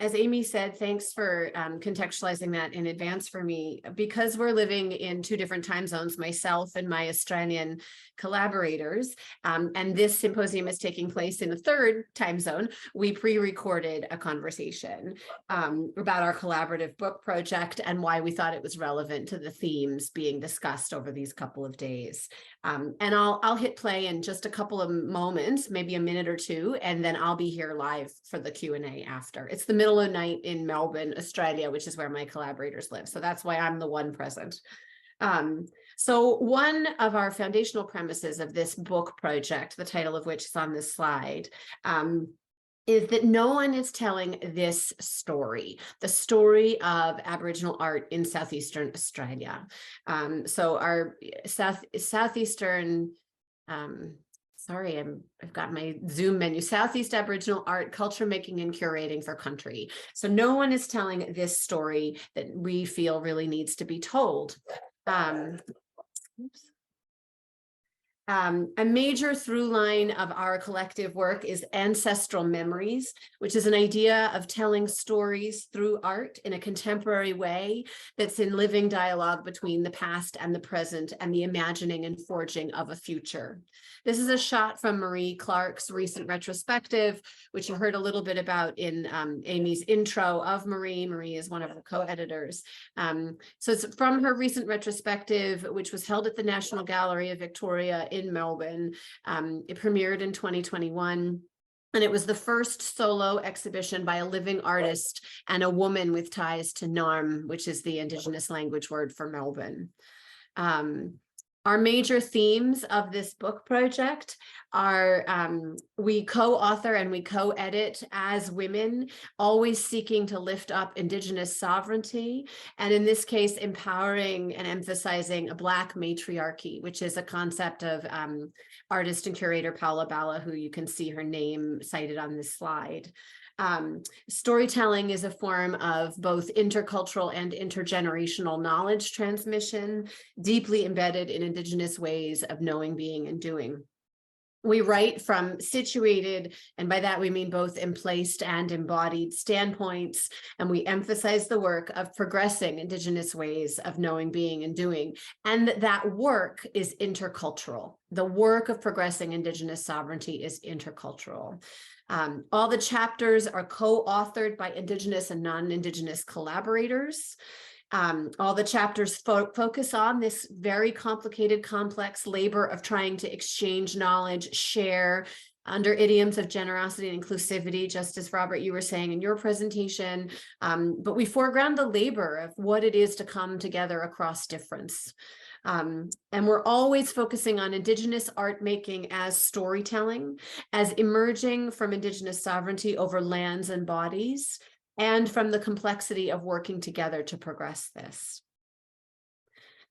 S4: as Amy said, thanks for contextualizing that in advance for me. Because we're living in two different time zones, myself and my Australian collaborators, and this symposium is taking place in a third time zone, we pre-recorded a conversation about our collaborative book project and why we thought it was relevant to the themes being discussed over these couple of days. And I'll hit play in just a couple of moments, maybe a minute or two, and then I'll be here live for the Q&A after. It's the middle of the night in Melbourne, Australia, which is where my collaborators live. So that's why I'm the one present. So one of our foundational premises of this book project, the title of which is on this slide, is that no one is telling this story, the story of Aboriginal art in Southeastern Australia. So our Southeastern, sorry, I've got my Zoom menu, Southeast Aboriginal art, culture making and curating for country. So no one is telling this story that we feel really needs to be told. A major through line of our collective work is ancestral memories, which is an idea of telling stories through art in a contemporary way that's in living dialogue between the past and the present and the imagining and forging of a future. This is a shot from Maree Clarke's recent retrospective, which you heard a little bit about in Amy's intro of Maree. Maree is one of her co-editors. So it's from her recent retrospective, which was held at the National Gallery of Victoria in Melbourne. It premiered in 2021. And it was the first solo exhibition by a living artist and a woman with ties to Narm, which is the Indigenous language word for Melbourne. Our major themes of this book project are we co-author and we co-edit as women, always seeking to lift up Indigenous sovereignty, and in this case, empowering and emphasizing a Black matriarchy, which is a concept of artist and curator Paula Bala, who you can see her name cited on this slide. Storytelling is a form of both intercultural and intergenerational knowledge transmission, deeply embedded in Indigenous ways of knowing, being, and doing. We write from situated, and by that we mean both emplaced and embodied standpoints, and we emphasize the work of progressing Indigenous ways of knowing, being, and doing, and that work is intercultural. The work of progressing Indigenous sovereignty is intercultural. All the chapters are co-authored by Indigenous and non-Indigenous collaborators. All the chapters focus on this very complicated, complex labor of trying to exchange knowledge, share under idioms of generosity and inclusivity, just as Robert, you were saying in your presentation. But we foreground the labor of what it is to come together across difference. And we're always focusing on Indigenous art making as storytelling, as emerging from Indigenous sovereignty over lands and bodies, and from the complexity of working together to progress this.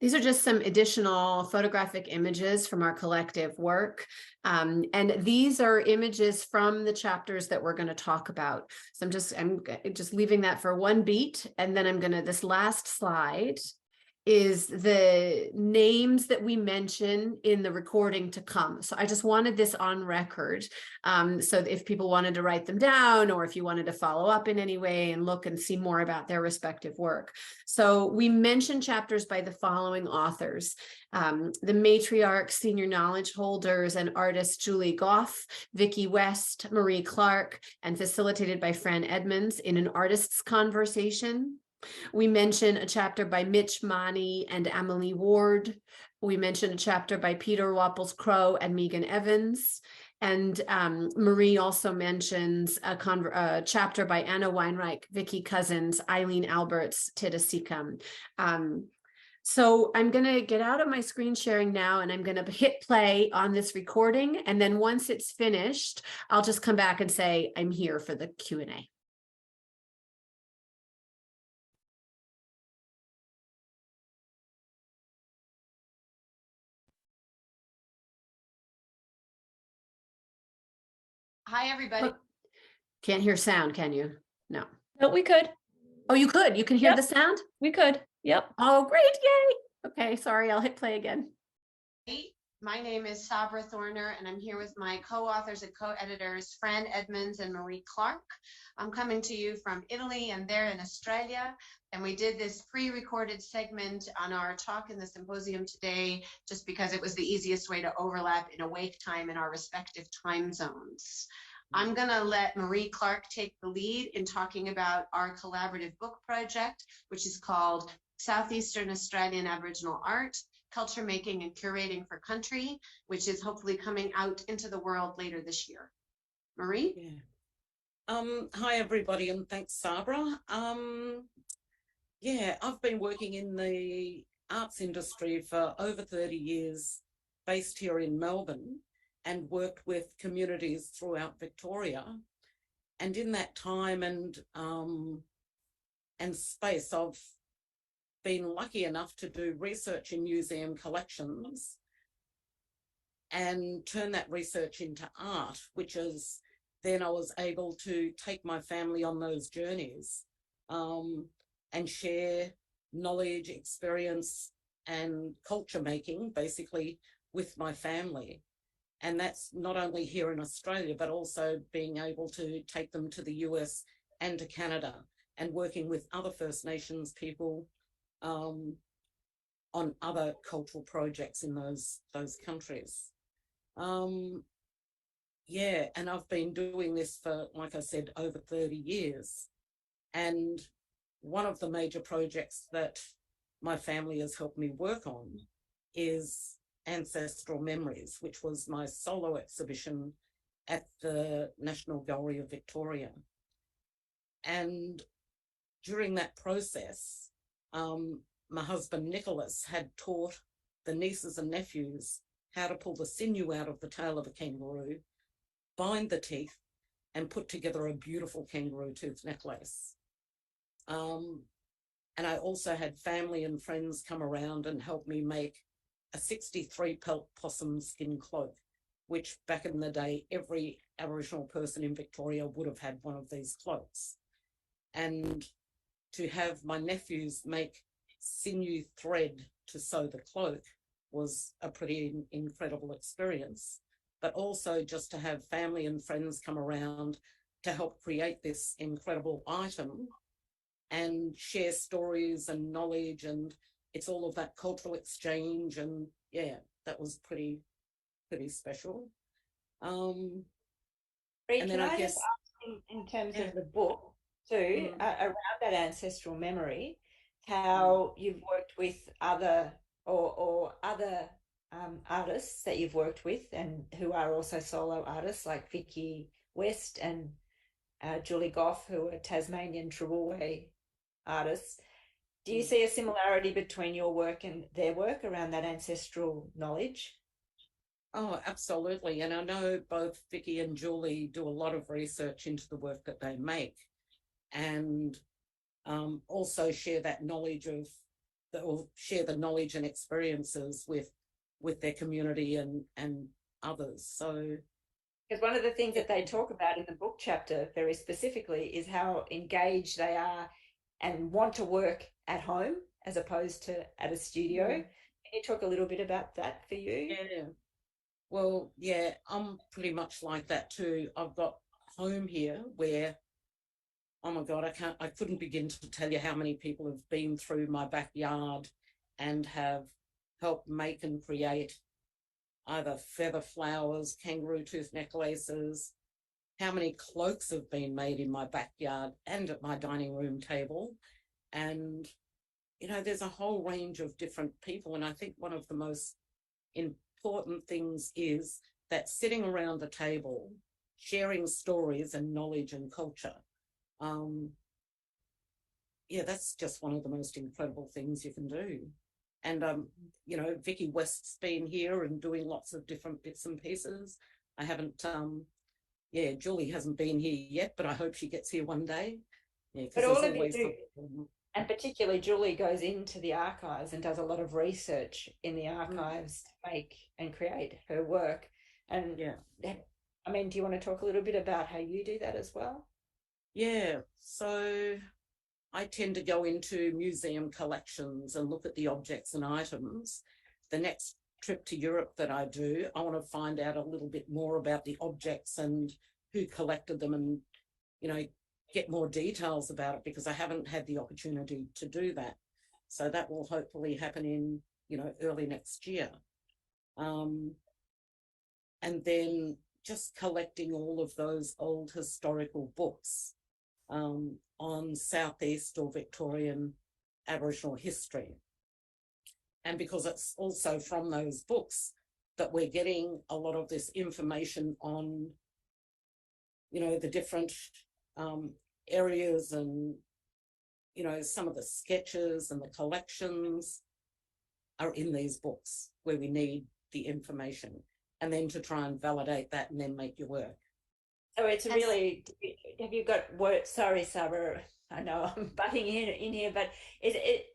S4: These are just some additional photographic images from our collective work. And these are images from the chapters that we're going to talk about. So I'm just leaving that for one beat. And then this last slide is the names that we mention in the recording to come. So I just wanted this on record. So if people wanted to write them down, or if you wanted to follow up in any way and look and see more about their respective work. So we mention chapters by the following authors: the matriarch, senior knowledge holders, and artists Julie Goff, Vicki West, Maree Clarke, and facilitated by Fran Edmonds in an artist's conversation. We mention a chapter by Mitch Mani and Emily Ward. We mention a chapter by Peter Wapples-Crowe and Megan Evans. And Maree also mentions a chapter by Anna Weinreich, Vicky Cousins, Eileen Alberts, Tita Seacom. So I'm going to get out of my screen sharing now, and I'm going to hit play on this recording. And then once it's finished, I'll just come back and say I'm here for the Q&A. Hi, everybody. Can't hear sound, can you? No.
S1: No, we could.
S4: Oh, you could. You can hear
S1: Yep.
S4: the sound?
S1: We could. Yep.
S4: Oh, great. Yay. Okay, sorry. I'll hit play again. My name is Sabra Thorner, and I'm here with my co-authors and co-editors, Fran Edmonds and Maree Clarke. I'm coming to you from Italy, and they're in Australia. And we did this pre-recorded segment on our talk in the symposium today, just because it was the easiest way to overlap in awake time in our respective time zones. I'm going to let Maree Clarke take the lead in talking about our collaborative book project, which is called Southeastern Australian Aboriginal Art, Culture Making and Curating for Country, which is hopefully coming out into the world later this year. Maree?
S5: Yeah. Hi, everybody, and thanks, Sabra. Yeah, I've been working in the arts industry for over 30 years, based here in Melbourne, and worked with communities throughout Victoria. And in that time and space, I've been lucky enough to do research in museum collections and turn that research into art, which is then I was able to take my family on those journeys and share knowledge, experience, and culture making, basically, with my family. And that's not only here in Australia, but also being able to take them to the US and to Canada and working with other First Nations people on other cultural projects in those countries. Yeah, and I've been doing this for, like I said, over 30 years. And one of the major projects that my family has helped me work on is Ancestral Memories, which was my solo exhibition at the National Gallery of Victoria. And during that process, my husband Nicholas had taught the nieces and nephews how to pull the sinew out of the tail of a kangaroo, bind the teeth, and put together a beautiful kangaroo tooth necklace. And I also had family and friends come around and help me make a 63 pelt possum skin cloak, which back in the day, every Aboriginal person in Victoria would have had one of these cloaks. And to have my nephews make sinew thread to sew the cloak was a pretty incredible experience. But also just to have family and friends come around to help create this incredible item and share stories and knowledge, and it's all of that cultural exchange, and yeah, that was pretty special.
S6: Can
S5: and then
S6: I
S5: I
S6: just
S5: guess
S6: ask in terms of the book too, around that ancestral memory, how you've worked with other or other artists that you've worked with and who are also solo artists like Vicky West and Julie Goff, who are Tasmanian Trawulway artists. Do you see a similarity between your work and their work around that ancestral knowledge?
S5: Oh, absolutely. And I know both Vicky and Julie do a lot of research into the work that they make, and also share that knowledge share the knowledge and experiences with their community and others. So,
S6: because one of the things that they talk about in the book chapter very specifically is how engaged they are and want to work at home as opposed to at a studio. Can you talk a little bit about that for you?
S5: Yeah. Well, yeah, I'm pretty much like that too. I've got home here where, oh my God, I couldn't begin to tell you how many people have been through my backyard and have helped make and create either feather flowers, kangaroo tooth necklaces, how many cloaks have been made in my backyard and at my dining room table. And, you know, there's a whole range of different people. And I think one of the most important things is that sitting around the table, sharing stories and knowledge and culture, yeah, that's just one of the most incredible things you can do. And you know, Vicky West's been here and doing lots of different bits and pieces. I haven't yeah, Julie hasn't been here yet, but I hope she gets here one day. Yeah,
S6: but all of you do, and particularly Julie goes into the archives and does a lot of research in the archives to make and create her work. And
S5: yeah,
S6: I mean, do you want to talk a little bit about how you do that as well?
S5: Yeah, so I tend to go into museum collections and look at the objects and items. The next trip to Europe that I do, I want to find out a little bit more about the objects and who collected them, and, you know, get more details about it, because I haven't had the opportunity to do that. So that will hopefully happen in, you know, early next year. And then just collecting all of those old historical books on Southeast or Victorian Aboriginal history. And because it's also from those books that we're getting a lot of this information on, you know, the different areas, and, you know, some of the sketches and the collections are in these books where we need the information, and then to try and validate that and then make your work.
S6: So it's really, have you got words? Sorry, Sabra, I know I'm butting in here, but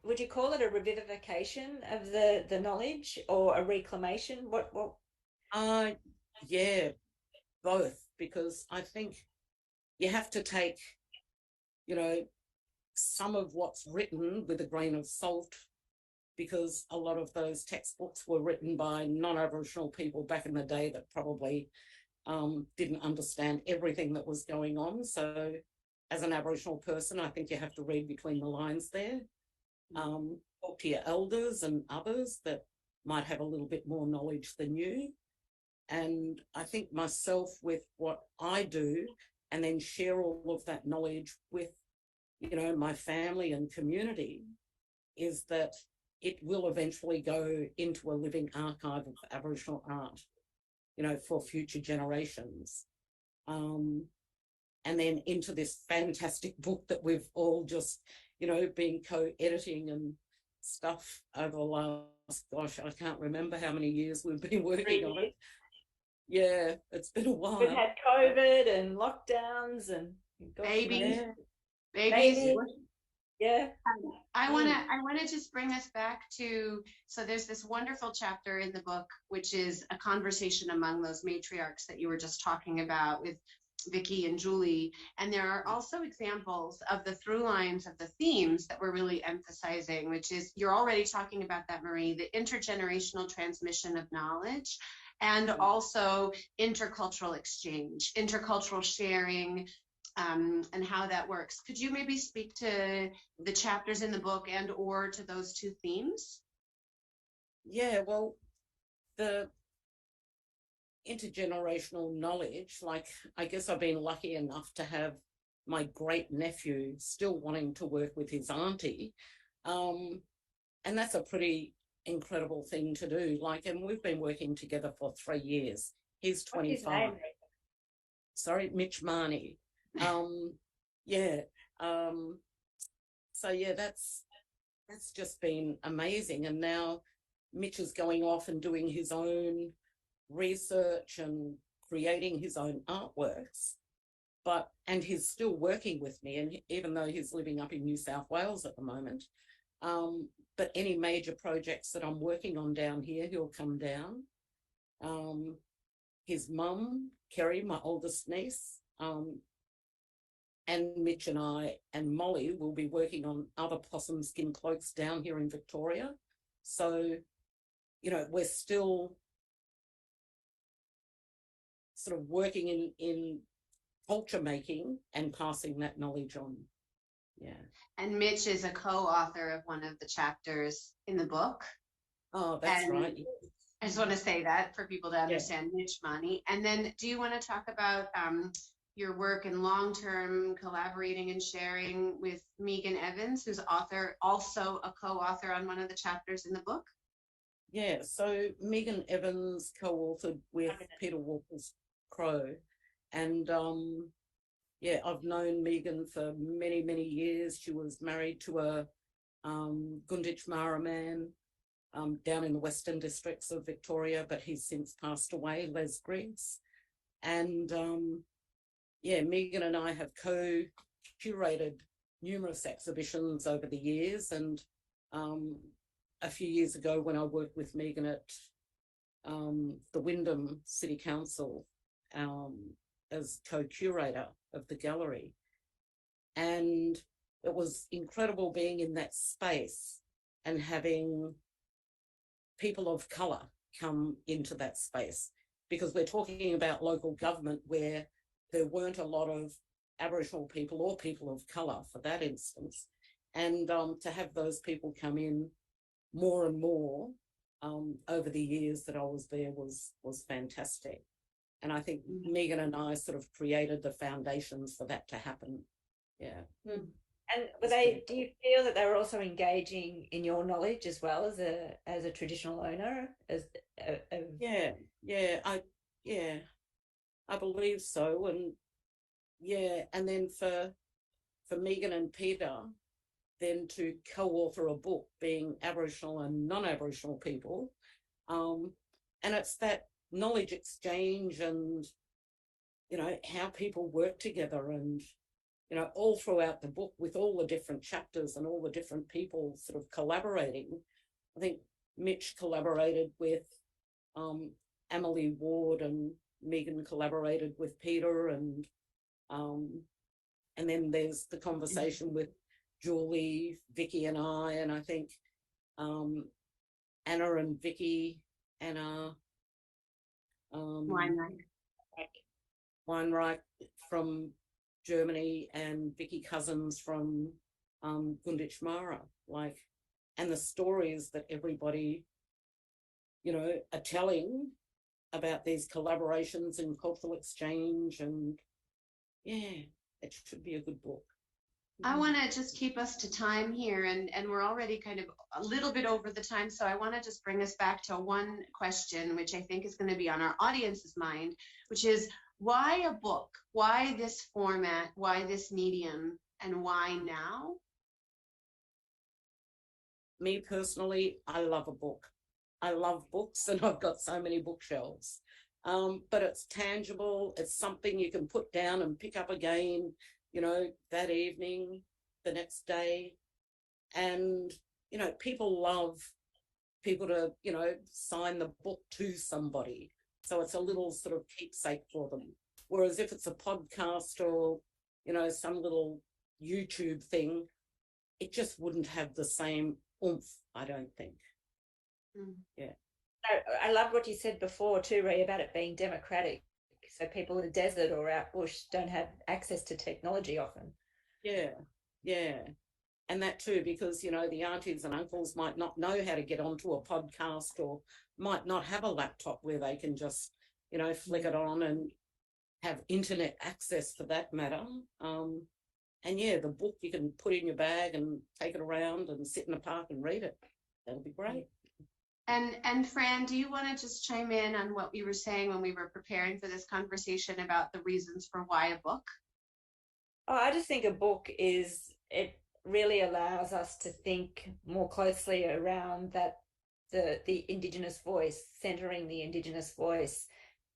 S6: would you call it a revivification of the knowledge, or a reclamation? What?
S5: Yeah, both, because I think you have to take, you know, some of what's written with a grain of salt, because a lot of those textbooks were written by non-Aboriginal people back in the day that probably didn't understand everything that was going on. So as an Aboriginal person, I think you have to read between the lines there. Talk to your elders and others that might have a little bit more knowledge than you. And I think myself, with what I do, and then share all of that knowledge with, you know, my family and community, is that it will eventually go into a living archive of Aboriginal art, you know, for future generations. And then into this fantastic book that we've all just, you know, been co-editing and stuff over the last, gosh, I can't remember how many years we've been working on it. Yeah, it's been a while.
S6: We've had COVID and lockdowns and
S4: babies.
S6: Yeah.
S4: I want to just bring us back to, so there's this wonderful chapter in the book, which is a conversation among those matriarchs that you were just talking about with Vicky and Julie. And there are also examples of the through lines of the themes that we're really emphasizing, which is, you're already talking about that, Maree, the intergenerational transmission of knowledge, and also intercultural exchange, intercultural sharing, and how that works. Could you maybe speak to the chapters in the book and or to those two themes?
S5: Yeah, well, the intergenerational knowledge, like, I guess I've been lucky enough to have my great nephew still wanting to work with his auntie. And that's a pretty incredible thing to do. Like, and we've been working together for 3 years. He's 25. Sorry, Mitch Marnie. Yeah. So yeah, that's just been amazing. And now Mitch is going off and doing his own research and creating his own artworks, and he's still working with me, and even though he's living up in New South Wales at the moment, but any major projects that I'm working on down here, he'll come down. His mum, Kerry, my oldest niece, and Mitch and I and Molly will be working on other possum skin cloaks down here in Victoria. So, you know, we're still sort of working in culture making and passing that knowledge on. Yeah.
S4: And Mitch is a co-author of one of the chapters in the book.
S5: Oh, that's right.
S4: I just want to say that for people to understand, yeah. Mitch Marnie. And then do you want to talk about your work in long-term collaborating and sharing with Megan Evans, who's also a co-author on one of the chapters in the book?
S5: Yeah, so Megan Evans co-authored with Peter Walker's Crow. And yeah, I've known Megan for many, many years. She was married to a Gunditj Mara man down in the Western Districts of Victoria, but he's since passed away, Les Griggs. And Megan and I have co-curated numerous exhibitions over the years. And a few years ago, when I worked with Megan at the Wyndham City Council as co-curator of the gallery. And it was incredible being in that space and having people of colour come into that space, because we're talking about local government where there weren't a lot of Aboriginal people or people of colour for that instance. And to have those people come in more and more over the years that I was there was fantastic. And I think Megan and I sort of created the foundations for that to happen. Yeah.
S6: Mm. And were they? Do you feel that they were also engaging in your knowledge as well as a traditional owner?
S5: I believe so. And then for Megan and Peter, then to co-author a book, being Aboriginal and non-Aboriginal people, and it's that knowledge exchange and how people work together, and all throughout the book with all the different chapters and all the different people sort of collaborating. I think Mitch collaborated with Emily Ward, and Megan collaborated with Peter, and then there's the conversation with Julie, Vicky and I think Anna and Vicky, Anna Weinreich from Germany, and Vicky Cousins from Gunditj Mara, and the stories that everybody, are telling about these collaborations and cultural exchange, and it should be a good book.
S4: I want to just keep us to time here, and we're already kind of a little bit over the time, so I want to just bring us back to one question, which I think is going to be on our audience's mind, which is, why a book? Why this format? Why this medium? And why now?
S5: Me personally, I love a book. I love books, and I've got so many bookshelves. But it's tangible. It's something you can put down and pick up again, that evening, the next day. And, people love people to, sign the book to somebody. So it's a little sort of keepsake for them. Whereas if it's a podcast or, some little YouTube thing, it just wouldn't have the same oomph, I don't think. Yeah.
S6: I love what you said before too, Ree, about it being democratic. So people in the desert or out bush don't have access to technology often. Yeah. And that too, because, the aunties and uncles might not know how to get onto a podcast, or might not have a laptop where they can just, flick it on and have internet access for that matter. And the book you can put in your bag and take it around and sit in a park and read it. That'll be great.
S4: And Fran, do you want to just chime in on what we were saying when we were preparing for this conversation about the reasons for why a book?
S6: Oh, I just think a book it really allows us to think more closely around that the Indigenous voice, centering the Indigenous voice.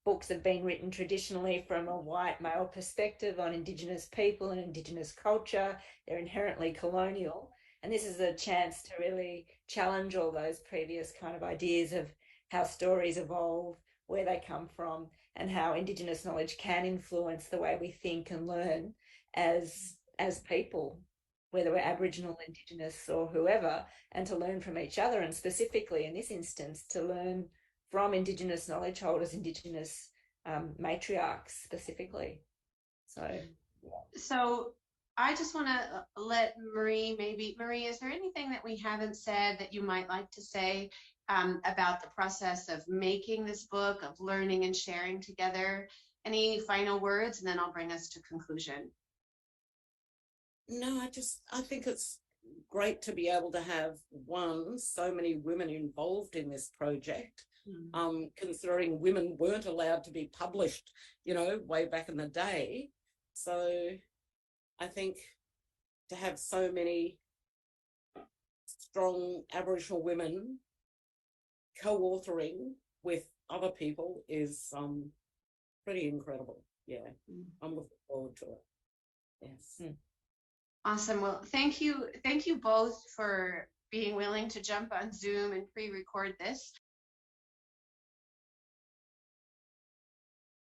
S6: Books have been written traditionally from a white male perspective on Indigenous people and Indigenous culture. They're inherently colonial. And this is a chance to really challenge all those previous kind of ideas of how stories evolve, where they come from, and how Indigenous knowledge can influence the way we think and learn as people, whether we're Aboriginal, Indigenous or whoever, and to learn from each other, and specifically in this instance to learn from Indigenous knowledge holders, Indigenous matriarchs specifically.
S4: So I just want to let Maree, Maree, is there anything that we haven't said that you might like to say about the process of making this book, of learning and sharing together? Any final words, and then I'll bring us to conclusion.
S5: No, I think it's great to be able to have so many women involved in this project, considering women weren't allowed to be published, way back in the day. So I think to have so many strong Aboriginal women co-authoring with other people is pretty incredible. Yeah, I'm looking forward to it. Yes.
S7: Awesome. Well, thank you both for being willing to jump on Zoom and pre-record this.